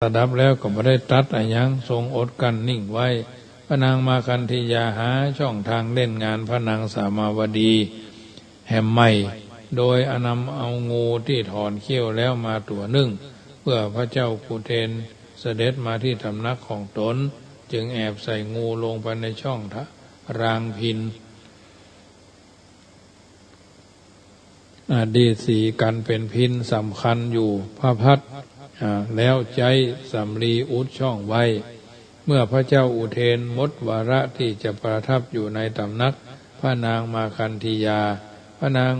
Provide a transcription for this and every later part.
ระดับแล้วก็ไม่ได้ตัดอะไรยังทรงอดกันนิ่งไว้พระนางมาคันธียาหาช่องทางเล่นงานพระนางสามาวดีแห่มใหม่โดยนำเอางูที่ถอนเขี้ยวแล้วมาตัวหนึ่งเพื่อพระเจ้ากุเทนเสด็จมาที่ตำนักของตนจึงแอบใส่งูลงไปในช่องรางพินดีสีกันเป็นพินสำคัญอยู่พระพัดแล้วใจสำลีอุดช่องไว้เมื่อพระเจ้าอุเทนมดวาระที่จะประทับอยู่ในตำนักพระนางมาคันธียาพระนาง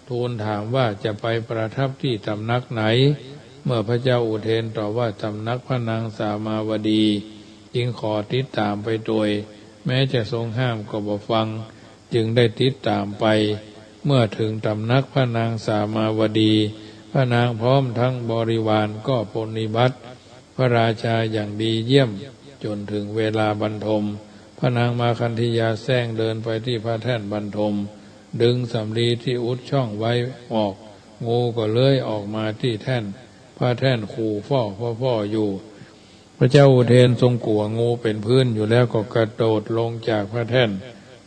ทูลถามว่าจะไปประทับที่ตำนักไหนเมื่อพระเจ้าอุเทนตอบว่าตำนักพระนางสามาวดีจึงขอติดตามไปโดยแม้จะทรงห้ามก็บ่ฟังจึงได้ติดตามไปเมื่อถึงตำนักพระนางสามาวดีพระนางพร้อมทั้งบริวารก็ปรนนิบัติพระราชาอย่างดีเยี่ยมจนถึงเวลาบรรทมพระนางมาคันธียาแซงเดินไปที่พระแท่นบรรทมดึงสำลีที่อุดช่องไว้ออกงูก็เลื้อยออกมาที่แท่นพระแท่นขู่ฟ่ออยู่พระเจ้าอุเทนทรงกลัวงูเป็นพื้นอยู่แล้วก็กระโดดลงจากพระแท่น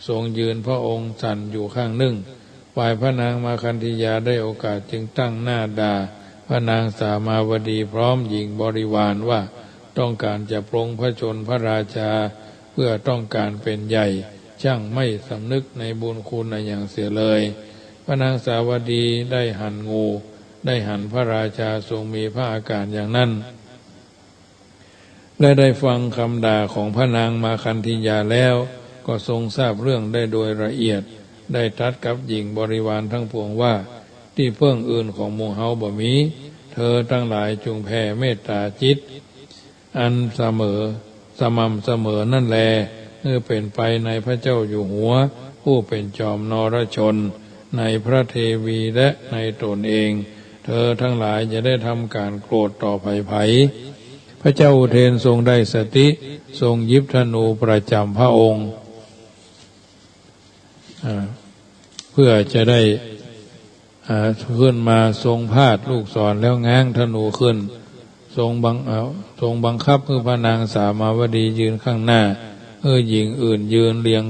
ทรงยืนพระองค์สั่นอยู่ข้างหนึ่งฝ่ายพระนางมาคันธียาได้โอกาสจึงตั้งหน้าด่าพระนางสามาวดีพร้อมหญิงบริวารว่าต้องการจะปรงพระชนพระราชาเพื่อต้องการเป็นใหญ่ช่างไม่สำนึกในบุญคุณอย่างเสียเลยพระนางสาวดีได้หั่นงูได้หั่นพระราชาทรงมีพระอาการอย่างนั้นและได้ฟังคำด่าของพระนางมาคันธียาแล้วก็ทรงทราบเรื่องได้โดยละเอียดได้ตรัสกับหญิงบริวารทั้งปวงว่าที่เพิ่งอื่นของหมู่เฮาบ่มีเธอทั้งหลายจงแผ่เมตตาจิตอันสม่ำเสมอนั่นแลเป็นไปในพระเจ้าอยู่หัวผู้เป็นจอมนรชนในพระเทวีและในตนเองเธอทั้งหลายจะได้ทำการโกรธต่อไผพระเจ้าอุเทนทรงได้สติทรงยิบธนูประจำพระองค์เพื่อจะได้ขึ้นมาทรงพาดลูกศรแล้วง้างธนูขึ้นทรงบังคับให้พระนางสามาวดียืนข้างหน้าหญิงอื่นยืนเรียง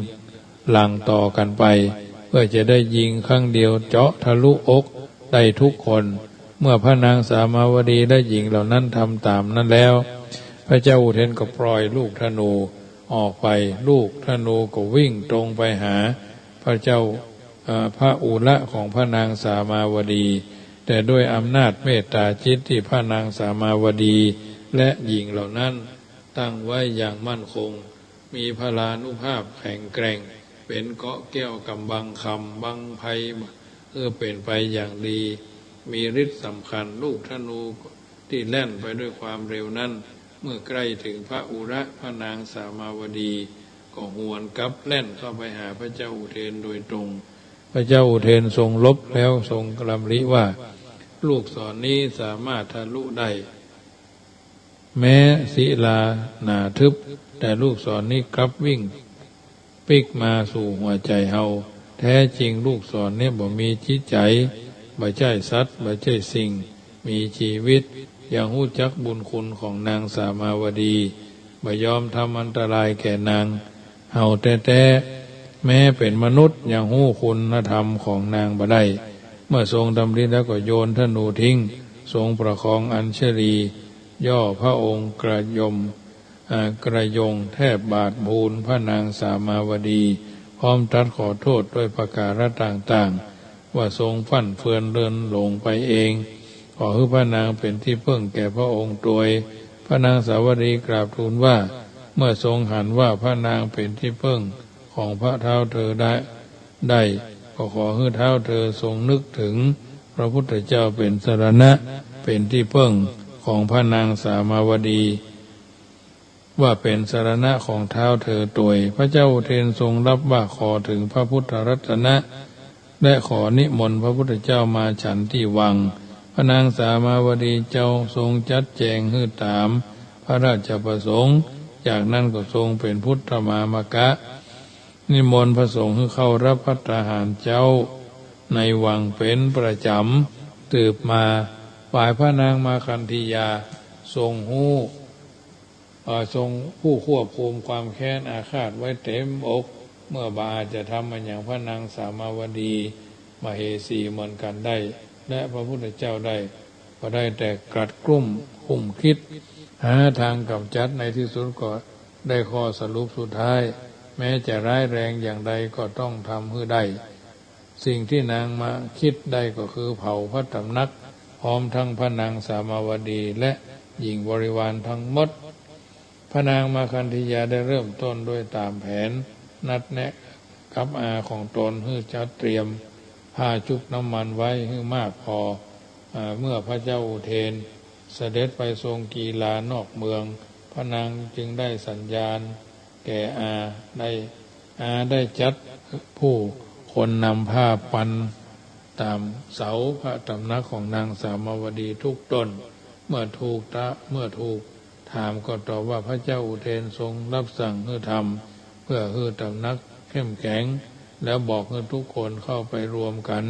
หลังต่อกันไปเพื่อจะได้ยิงครั้งเดียวเจาะทะลุอกได้ทุกคนเมื่อพระนางสามาวดีและหญิงเหล่านั้นทำตามนั้นแล้วพระเจ้าอุเทนก็ปล่อยลูกธนูออกไปลูกธนูก็วิ่งตรงไปหาพระเจ้าพระอุระของพระนางสามาวดีแต่ด้วยอำนาจเมตตาจิตที่พระนางสามาวดีและหญิงเหล่านั้นตั้งไว้อย่างมั่นคงมีพลานุภาพแข็งแกร่งเป็นเกาะแก้วกำบังคำบังภัยเป็นไปอย่างดีมีฤทธิ์สำคัญลูกธนูที่แล่นไปด้วยความเร็วนั้นเมื่อใกล้ถึงพระอุระพระนางสามาวดีก็หวนกลับแล่นเข้าไปหาพระเจ้าอุเทนโดยตรงพระเจ้าอุเทนทรงลบแล้วทรงกำริว่าลูกศรนี้สามารถทะลุได้แม้ศิลาหนาทึบแต่ลูกศรนี้กลับวิ่งปิกมาสู่หัวใจเฮาแท้จริงลูกศรนี้บ่มีจิตใจบ่ใช่สัตว์บ่ใช่สิ่งมีชีวิตอย่างรู้จักบุญคุณของนางสามาวดีบ่ยอมทำอันตรายแก่นางเฮาแต่แม้เป็นมนุษย์ยังรู้คุณธรรมของนางบ่ได้เมื่อทรงดำริแล้วก็โยนธนูทิ้งทรงประคองอัญชลีย่อพระองค์กระยงแทบบาทบูนพระนางสามาวดีพร้อมตรัสขอโทษด้วยประการต่างๆว่าทรงฟั่นเฟือนเดินหลงไปเองขอให้พระนางเป็นที่พึ่งแก่พระองค์โดยพระนางสาวดีกราบทูลว่าเมื่อทรงหันว่าพระนางเป็นที่พึ่งของพระเท้าเธอได้ก็ขอให้เท้าเธอทรงนึกถึงพระพุทธเจ้าเป็นสรณะเป็นที่พึ่งของพระนางสามาวดีว่าเป็นสรณะของเท้าเธอตัวยพระเจ้าอุเทนทรงรับว่าขอถึงพระพุทธรัตนะและขอนิมนต์พระพุทธเจ้ามาฉันที่วังพระนางสามาวดีเจ้าทรงจัดแจงให้ตามพระราชประสงค์จากนั้นก็ทรงเป็นพุทธมามกะนิมนต์พระสงฆ์ให้เข้ารับภัตตาหารเจ้าในวังเป็นประจำตืบมาฝ่ายพระนางมาคันธียา ทรงหู้ทรงผู้ควบคุมความแค้นอาฆาตไว้เต็มอกเมื่อบาอาจจะทำมันอย่างพระนางสามาวดีมเหสีเหมือนกันได้และพระพุทธเจ้าได้ก็ได้แต่กลัดกลุ้มคุ้มคิดหาทางกำจัดในที่สุดก็ได้ข้อสรุปสุดท้ายแม้จะร้ายแรงอย่างใดก็ต้องทำให้ได้สิ่งที่นางมาคิดได้ก็คือเผาพระตำหนักพร้อมทั้งพระนางสามาวดีและหญิงบริวารทั้งหมดพระนางมาคันธียาได้เริ่มต้นด้วยตามแผนนัดแนะกับอาของตนให้จัดเตรียมผ้าชุบน้ำมันไว้ให้มากพอเมื่อพระเจ้าอุเทนเสด็จไปทรงกีฬานอกเมืองพระนางจึงได้สัญญาณแก่ได้จัดผู้คนนำผ้าปันตามเสาพระตำหนักของนางสามาวดีทุกต้นเมื่อถูกถามก็ตอบว่าพระเจ้าอุเทนทรงรับสั่งให้ทำเพื่อให้ตำหนักเข้มแข็งแล้วบอกให้ทุกคนเข้าไปรวมกัน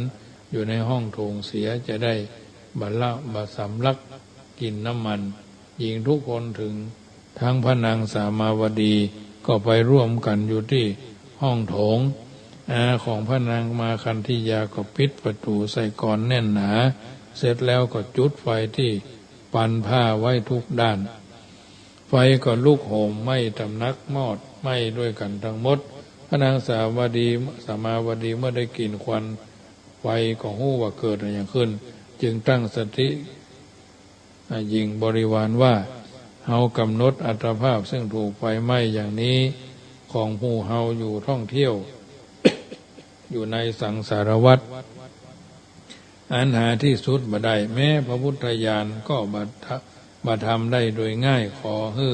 อยู่ในห้องโถงเสียจะได้บรรสำลักกินน้ำมันหญิงทุกคนถึงทั้งพระนางสามาวดีก็ไปร่วมกันอยู่ที่ห้องโถงอาของพระนางมาคันธียาก็ปิดประตูใส่กลอนแน่นหนาเสร็จแล้วก็จุดไฟที่ปันผ้าไว้ทุกด้านไฟก็ลุกโหมไหม้ตำหนักมอดไหม้ด้วยกันทั้งหมดพระนางสามาวดีเมื่อได้กลิ่นควันไฟก็หู้ว่าเกิดอะไรอย่างขึ้นจึงตั้งสติยิงบริวารว่าเฮากำหนดอัตภาพซึ่งถูกไฟไหม้อย่างนี้ของผู้เฮาอยู่ท่องเที่ยว อยู่ในสังสารวัฏอันหาที่สุดบ่ได้แม้พระพุทธญาณก็มาทำได้โดยง่ายขอให้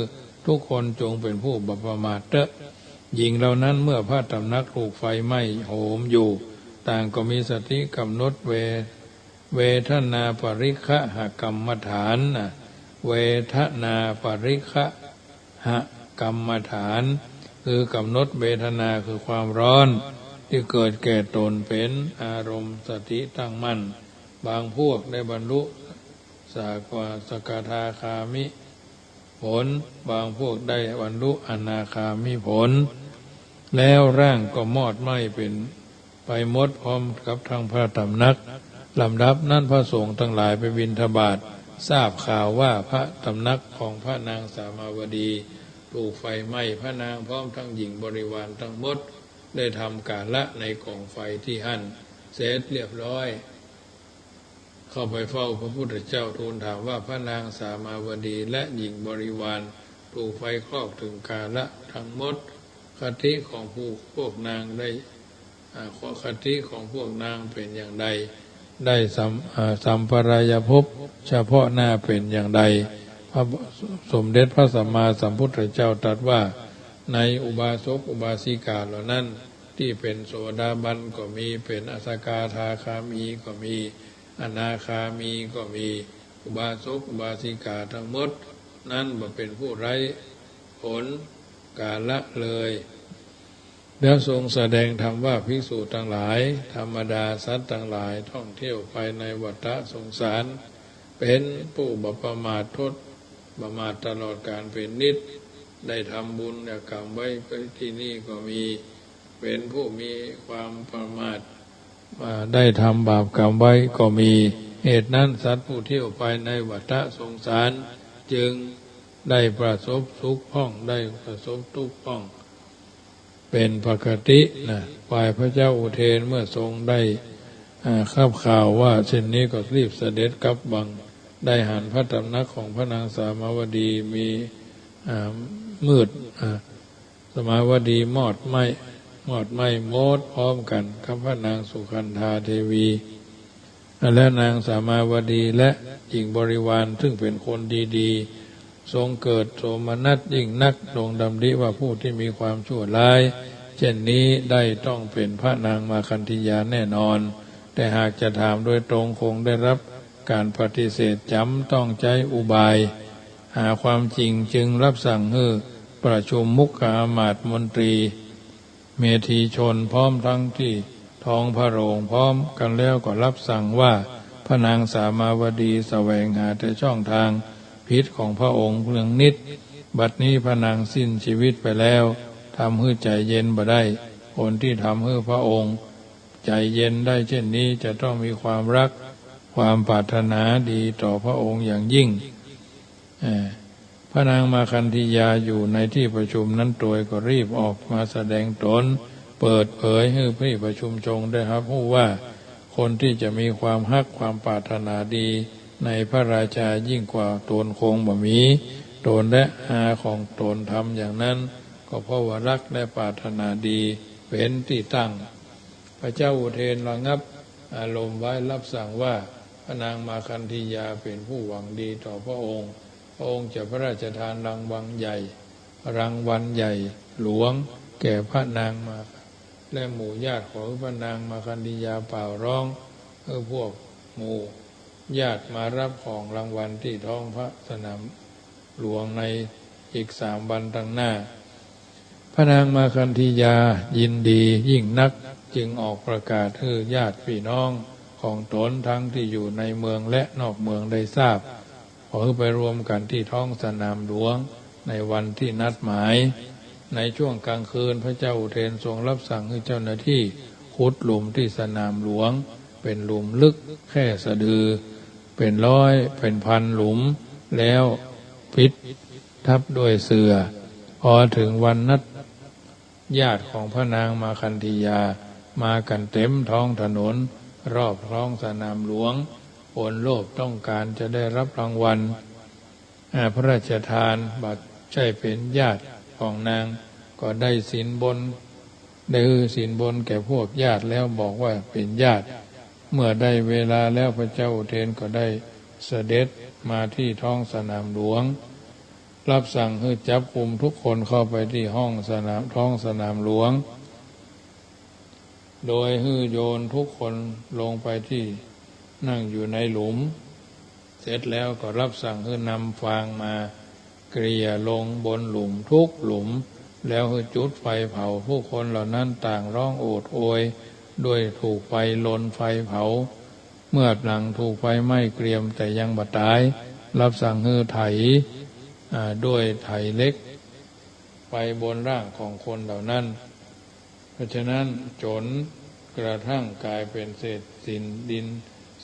ทุกคนจงเป็นผู้บัพมาทเถอะหญิงเหล่านั้นเมื่อพระตำหนักถูกไฟไหม้โหมอยู่ต่างก็มีสติกำหนดเวทนาปริฆะหกรรมฐานเวทนาปริฆะหกรรมฐานคือกำหนดเวทนาคือความร้อนที่เกิดแก่ตนเป็นอารมณ์สติตั้งมั่นบางพวกได้บรรลุสกทาคามิผลบางพวกได้บรรลุอนาคามิผลแล้วร่างก็มอดไหม้เป็นไปหมดพร้อมกับทางพระตำหนักลำดับนั้นพระสงฆ์ทั้งหลายไปบิณฑบาตทราบข่าวว่าพระตำหนักของพระนางสามาวดีถูกไฟไหม้พระนางพร้อมทั้งหญิงบริวารทั้งหมดได้ทำการละในกองไฟที่หั่นเสร็จเรียบร้อยเข้าไปเฝ้าพระพุทธเจ้าทูลถามว่าพระนางสามาวดีและหญิงบริวารถูกไฟครอบถึงกาละทั้งหมดคติของพวกนางได้คติของพวกนางเป็นอย่างใดได้สัมปรายภพเฉพาะหน้าเป็นอย่างใดพระสมเด็จพระสัมมาสัมพุทธเจ้าตรัสว่าในอุบาสกอุบาสิกาเหล่านั้นที่เป็นโสดาบันก็มีเป็นอสกทาคามีก็มีอนาคามีก็มีอุบาสกอุบาสิกาทั้งหมดนั้นบ่เป็นผู้ไร้ผลกาละเลยแล้วทรงแสดงธรรมว่าภิกษุทั้งหลายธรรมดาสัตว์ทั้งหลายท่องเที่ยวไปในวัฏสงสารเป็นผู้บ่ประมาทประมาทตลอดกาลเป็นนิจได้ทำบุญกรรมไว้ที่นี่ก็มีเป็นผู้มีความประมาทได้ทำบาปกรรมไว้ก็มีเหตุนั้นสัตว์ผู้เที่ยวไปในวัฏสงสารจึงได้ประสบสุขพ้องได้ประสบทุกข์พ้องเป็นปกติฝ่ายพระเจ้าอุเทนเมื่อทรงได้ทราบข่าวว่าเช่นนี้ก็รีบเสด็จกลับบังได้หันพระตำหนักของพระนางสามาวดีมีมืดสมาวดีมอดไหม้โมดพร้อมกันกับพระนางสุขันธาเทวีและนางสามาวดีและหญิงบริวารซึ่งเป็นคนดีๆทรงเกิดโสมนัสยิ่งนักทรงดำริว่าผู้ที่มีความชั่วร้ายเช่นนี้ได้ต้องเป็นพระนางมาคันธียาแน่นอนแต่หากจะถามโดยตรงคงได้รับการปฏิเสธจำต้องใช้อุบายหาความจริงจึงรับสั่งให้ประชุมมุขอามาตย์มนตรีเมธีชนพร้อมทั้งที่ท้องพระโรงพร้อมกันแล้วก็รับสั่งว่าพระนางสามาวดีแสวงหาแต่ช่องทาง พิษของพระองค์เพียงนิดบัดนี้พระนางสิ้นชีวิตไปแล้วทำให้ใจเย็นบ่ได้คนที่ทำให้พระองค์ใจเย็นได้เช่นนี้จะต้องมีความรักความปรารถนาดีต่อพระองค์อย่างยิ่งพระนางมาคันธียาอยู่ในที่ประชุมนั้นโดยก็รีบออกมาแสดงตนเปิดเผยให้ผู้ประชุมชงได้รับรู้ว่าคนที่จะมีความฮักความปรารถนาดีในพระราชายิ่งกว่าตนคงบ่มีตนและอาของตนทำอย่างนั้นก็เพราะว่ารักและปรารถนาดีเป็นที่ตั้งพระเจ้าอุเทนระงับอารมณ์ไว้รับสั่งว่าพระนางมาคันธียาเป็นผู้หวังดีต่อพระองค์พระองค์จะพระราชทานรางวัลใหญ่หลวงแก่พระนางมาและหมู่ญาติของพระนางมาคันธียาเป่าร้องพวกหมู่ญาติมารับของรางวัลที่ท้องพระสนามหลวงในอีก3 วันตั้งหน้าพระนางมาคันธียายินดียิ่งนักจึงออกประกาศให้ญาติพี่น้องของตนทั้งที่อยู่ในเมืองและนอกเมืองได้ทราบขอไปรวมกันที่ท้องสนามหลวงในวันที่นัดหมายในช่วงกลางคืนพระเจ้าอุเทนทรงรับสั่งให้เจ้าหน้าที่ขุดหลุมที่สนามหลวงเป็นหลุมลึกแค่สะดือเป็นร้อยเป็นพันหลุมแล้วปิดทับด้วยเสื่อพอถึงวันนัดญาติของพระนางมาคันธียามากันเต็มท้องถนนรอบท้องสนามหลวงโอนโลภต้องการจะได้รับรางวัลพระราชทานบัตรใช่เป็นญาติของนางก็ได้สินบนแก่พวกญาติแล้วบอกว่าเป็นญาติเมื่อได้เวลาแล้วพระเจ้าอุเทนก็ได้เสด็จมาที่ท้องสนามหลวงรับสั่งให้จับกุมทุกคนเข้าไปที่ท้องสนามหลวงโดยให้โยนทุกคนลงไปที่นั่งอยู่ในหลุมเสร็จแล้วก็รับสั่งให้นำฟางมาเกลี่ยลงบนหลุมทุกหลุมแล้วให้จุดไฟเผาผู้คนเหล่านั้นต่างร้องโอดโอยด้วยถูกไฟลนไฟเผาเมื่อหลังถูกไฟไหม้เกรียมแต่ยังบ่ตายรับสั่งให้ไถด้วยไถเล็กไปบนร่างของคนเหล่านั้นเพราะฉะนั้นจนกระทั่งกลายเป็นเศษดิน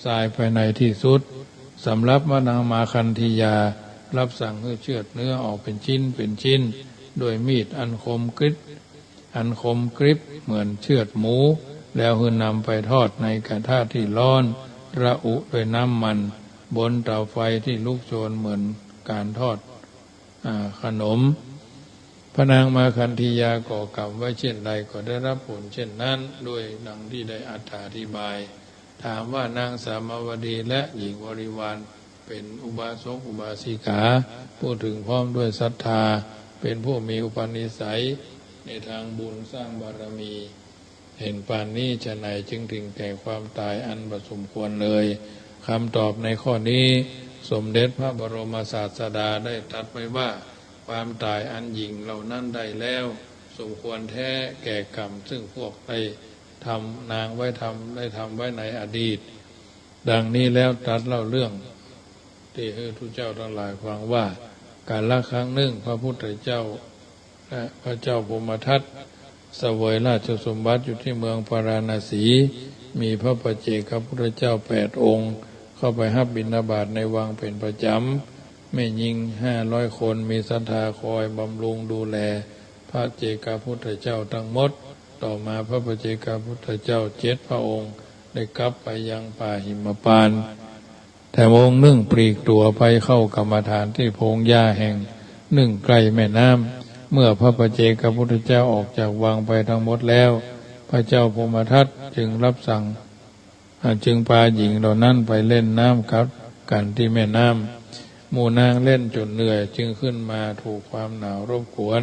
ทรายภายในที่สุดสำหรับพระนางมาคันธียารับสั่งให้เชือดเนื้อออกเป็นชิ้นด้วยมีดอันคมกริบเหมือนเชือดหมูแล้วให้นำไปทอดในกระทะที่ร้อนระอุด้วยน้ำมันบนเตาไฟที่ลุกโชนเหมือนการทอดขนมพระนางมาคันธียาก่อกรรมไว้เช่นใดก็ได้รับผลเช่นนั้นด้วยดังที่ได้อธิบายถามว่านางสามาวดีและหญิงบริวารเป็นอุบาสกอุบาสิกาผู้ถึงพร้อมด้วยศรัทธาเป็นผู้มีอุปนิสัยในทางบุญสร้างบารมีเห็นปานนี้ฉะไหนจึงถึงแก่ความตายอันบ่สมควรเลยคำตอบในข้อนี้สมเด็จพระบรมศาสดาได้ตรัสไว้ว่าความตายอันยิ่งเหล่านั้นได้แล้วสมควรแท้แก่กรรมซึ่งพวกได้ทำนางไว้ได้ทำไว้ในอดีตดังนี้แล้วตรัสเล่าเรื่องที่ให้ทุกเจ้าทั้งหลายฟังว่าการละครั้งหนึ่งพระพุทธเจ้าและพระเจ้าพมทัตเสวยราชสมบัติอยู่ที่เมืองพาราณสีมีพระปัจเจกพุทธเจ้า8 องค์เข้าไปรับบิณฑบาตในวังเป็นประจำแม่หญิง500 คนมีศรัทธาคอยบำรุงดูแลพระเจกพุทธเจ้าทั้งหมดต่อมาพระปัจเจกพุทธเจ้า7 พระองค์ได้กลับไปยังป่าหิมพานต์แต่องค์หนึ่งปลีกตัวไปเข้ากรรมฐานที่พงหญ้าแห่งหนึ่งใกล้แม่น้ำเมื่อพระปัจเจกพุทธเจ้าออกจากวังไปทั้งหมดแล้วพระเจ้าพมทัตจึงรับสั่งจึงพาหญิงเหล่านั้นไปเล่นน้ำกันที่แม่น้ำหมู่นางเล่นจนเหนื่อยจึงขึ้นมาถูกความหนาวรบกวน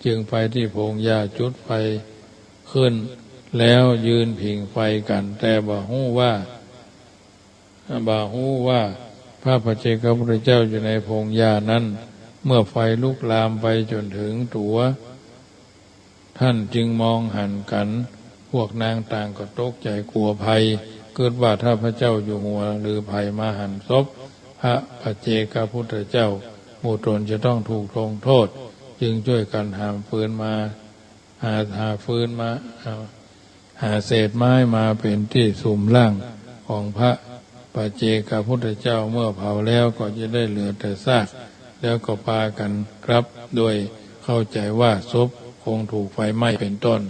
จึงไปที่พงหญ้าจุดไฟขึ้นแล้วยืนผิงไฟกันแต่บ่ฮู้ว่าพระปัจเจกพุทธเจ้าอยู่ในพงหญ้านั้นเมื่อไฟลุกลามไปจนถึงตัวท่านจึงมองหันกันพวกนางต่างก็ตกใจกลัวภัยเกิดว่าถ้าพระเจ้าอยู่หัวหรือภัยมาหันศพ พระปัจเจกพุทธเจ้าหมู่ตนจะต้องถูกลงโทษจึงช่วยกันหาฟืนมาหาฟืนมาหาเศษไม้มาเป็นที่สุมร่างของพระปัจเจกพุทธเจ้าเมื่อเผาแล้วก็จะได้เหลือแต่ซากแล้วก็พากันครับโดยเข้าใจว่าศพคงถูกไฟไหม้เป็นต้น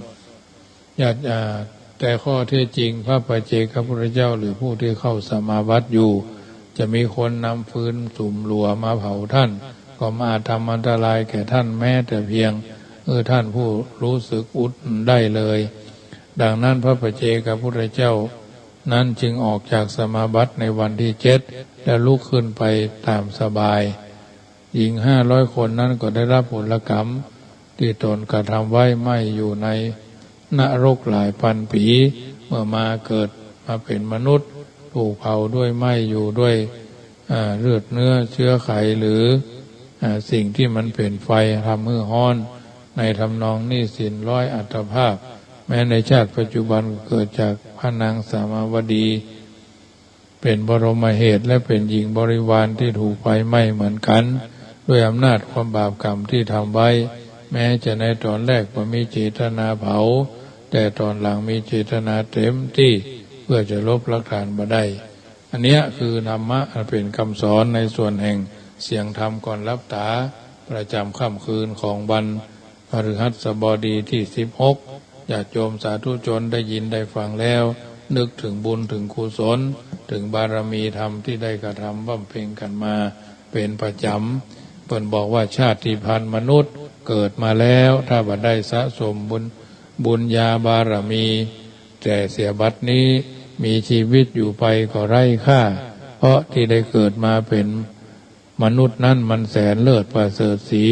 แต่ข้อเท็จจริงพระปัจเจกพุทธเจ้าหรือผู้ที่เข้าสมาบัติอยู่จะมีคนนำฟืนสุมหลัวมาเผาท่านก็มาทำอันตรายแก่ท่านแม้แต่เพียงท่านผู้รู้สึกอุ่นได้เลยดังนั้นพระปัจเจกพุทธเจ้านั้นจึงออกจากสมาบัติในวันที่7และลุกขึ้นไปตามสบายหญิง500 คนนั้นก็ได้รับผลกรรมที่ตนกระทำไว้ไม่อยู่ในนรกหลายพันปีเมื่อมาเกิดมาเป็นมนุษย์ถูกเผาด้วยไหม้อยู่ด้วยเลือดเนื้อเชื้อไขหรือสิ่งที่มันเป็นไฟทำมือฮ้อนในทำนองหนี้สินร้อยอัตภาพแม้ในชาติปัจจุบันเกิดจากพระนางสามาวดีเป็นบรมเหตุและเป็นหญิงบริวารที่ถูกไฟไหม้เหมือนกันด้วยอำนาจความบาปกรรมที่ทำไว้แม้จะในตอนแรกไม่มีเจตนาเผาแต่ตอนหลังมีเจตนาเต็มที่เพื่อจะลบหลักฐานมาได้อันเนี้ยคือธรรมะเป็นคำสอนในส่วนแห่งเสียงธรรมก่อนรับตาประจำค่ำคืนของวันพฤหัสบดีที่16ญาติโยมสาธุชนได้ยินได้ฟังแล้วนึกถึงบุญถึงกุศลถึงบารมีธรรมที่ได้กระทำบำเพ็ญกันมาเป็นประจำเพิ่นบอกว่าชาติพันธุ์มนุษย์เกิดมาแล้วถ้าบ่ได้สะสมบุญญาบารมีแต่เสียบัดนี้มีชีวิตอยู่ไปก็ไร้ค่าเพราะที่ได้เกิดมาเป็นมนุษย์นั้นมันแสนเลิศประเสริฐสี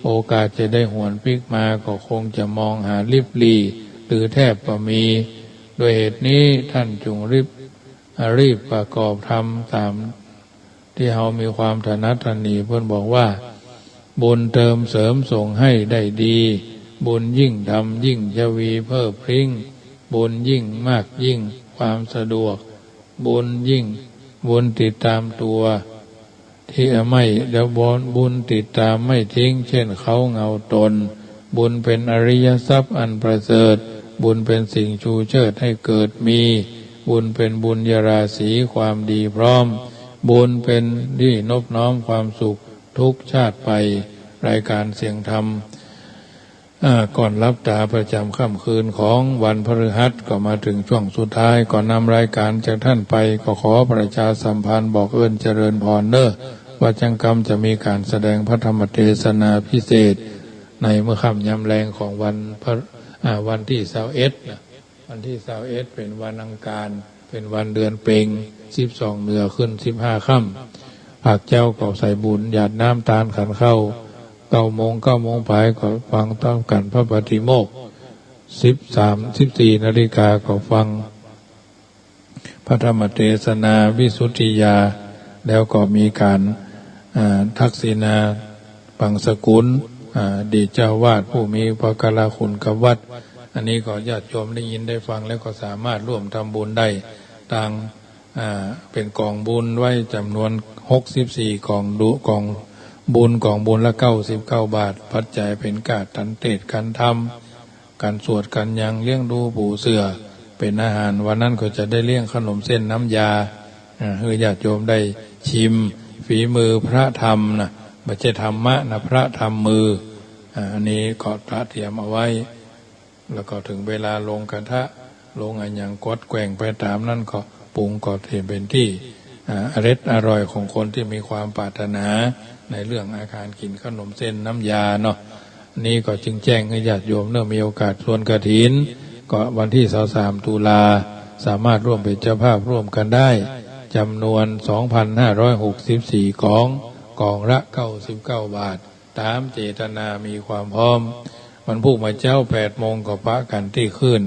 โอกาสจะได้หวนพลิกมาก็คงจะมองหาลิบลีหรือแทบบ่มีด้วยเหตุนี้ท่านจงรีบประกอบธรรมตามที่เรามีความถนัดถนีเพื่อนบอกว่าบุญเติมเสริมส่งให้ได้ดีบุญยิ่งทำยิ่งจะวีเพิ่มพริ้งบุญยิ่งมากยิ่งความสะดวกบุญยิ่งบุญติดตามตัวที่ไม่เดี๋ยวบุญติดตามไม่ทิ้งเช่นเขาเงาตนบุญเป็นอริยทรัพย์อันประเสริฐบุญเป็นสิ่งชูเชิดให้เกิดมีบุญเป็นบุญญาราศีความดีพร้อมบุญเป็นที่นบน้อมความสุขทุกชาติไปรายการเสียงธรรมก่อนรับตาประจำค่ำคืนของวันพฤหัสก็มาถึงช่วงสุดท้ายก่อนนำรายการจากท่านไปก็ขอประชาสัมพันธ์บอกเจริญพรเนอะว่าจังกรรมจะมีการแสดงพระธรรมเทศนาพิเศษในเมื่อค่ำยำแรงของวันที่21วันที่21เป็นวันอังคารเป็นวันเดือนเพ็ญ12เดือนขึ้น15ค่ำภาคเจ้าก็ใส่บุญหยาดน้ำตาลขันเข้า9 โมงไปก็ฟังต้อมกันพระปฏิโมกข์14 นาฬิกาก็ฟังพระธรรมเทศนาวิสุทธิยาแล้วก็มีการทักษิณาปังสกุลดีเจ้าวาดผู้มีพระกราคุณกับวัดอันนี้ก็ญาติโยมได้ยินได้ฟังแล้วก็สามารถร่วมทำบุญได้ต่างเป็นกองบุญไว้จำนวน64กองบุญกองบุญละ99 บาทปัจจัยเป็นกาตันเตศการทำการสวดกันยังเลี้ยงดูปู่เสือเป็นอาหารวันนั้นก็จะได้เลี้ยงขนมเส้นน้ำยาให้ญาติโยมได้ชิมฝีมือพระธรรมนะไม่ใช่ธรรมะนะพระธรรมมืออันนี้ก็พระเตรียมเอาไว้แล้วก็ถึงเวลาลงกระทะลงอันยังกดแกว่งไปตามนั่นก็ปรุงก็เป็นที่อร่อยของคนที่มีความปรารถนาในเรื่องอาหารกินขนมเส้นน้ำยาเนาะนี่ก็จึงแจ้งให้ญาติโยมเนื่อมีโอกาสส่วนกฐินก็วันที่23 ตุลาสามารถร่วมเป็นเจ้าภาพร่วมกันได้จำนวน 2,564 กองละ99 บาทตามเจตนามีความพร้อมวันพุธมาเจ้า8 โมงก็ปะกันที่คืน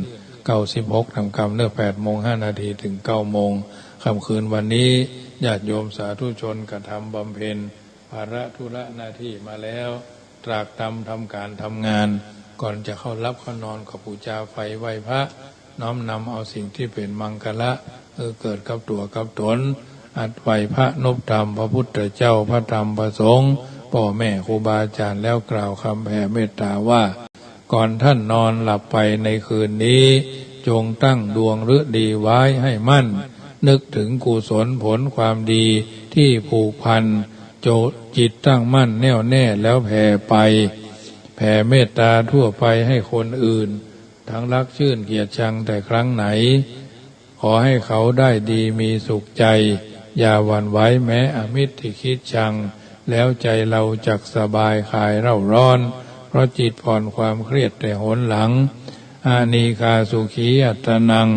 96ทำกรรมเนื้อ8 โมง 5 นาทีถึง9 โมงค่ำคืนวันนี้ญาติโยมสาธุชนกระทำบำเพ็ญภาระธุระหน้าที่มาแล้วตรากตรำทำการทำงานก่อนจะเข้ารับเข้านอนกับบูชาไฟไหว้พระน้อมนำเอาสิ่งที่เป็นมังคละเกิดกับตัวกับตน อัดไหวพระนพธรรมพระพุทธเจ้าพระธรรมพระสงฆ์พ่อแม่ครูบาอาจารย์แล้วกล่าวคำแผ่เมตตาว่าก่อนท่านนอนหลับไปในคืนนี้จงตั้งดวงฤดีไว้ให้มั่นนึกถึงกุศลผลความดีที่ผูกพันโจจิตตั้งมั่นแน่วแน่แล้วแผ่ไปแผ่เมตตาทั่วไปให้คนอื่นทั้งรักชื่นเกลียดชังแต่ครั้งไหนขอให้เขาได้ดีมีสุขใจอย่าหวั่นไหวแม้อมิตรที่คิดชังแล้วใจเราจักสบายคลายเร่าร้อนเพราะจิตผ่อนความเครียดแต่หนหลังอานีคาสุขีอัตตนัง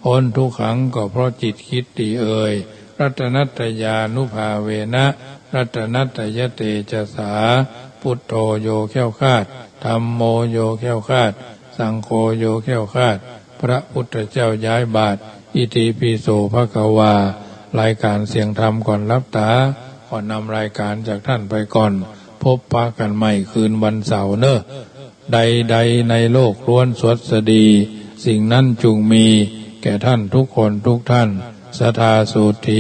พ้นทุกขังก็เพราะจิตคิดดีเอ่ยรัตนัตยานุภาเวนะรัตนัตยเตจะสาพุทโธโยแค้วคาดธัมโมโยแค้วคาดสังโฆโยแค้วคาดพระพุทธเจ้าย้ายบาทอิติปิโสภควารายการเสียงธรรมก่อนรับตาขอนำรายการจากท่านไปก่อนพบปะกันใหม่คืนวันเสาร์เนอะใดๆในโลกล้วนสดสดีสิ่งนั้นจงมีแก่ท่านทุกคนทุกท่านสทาสุธี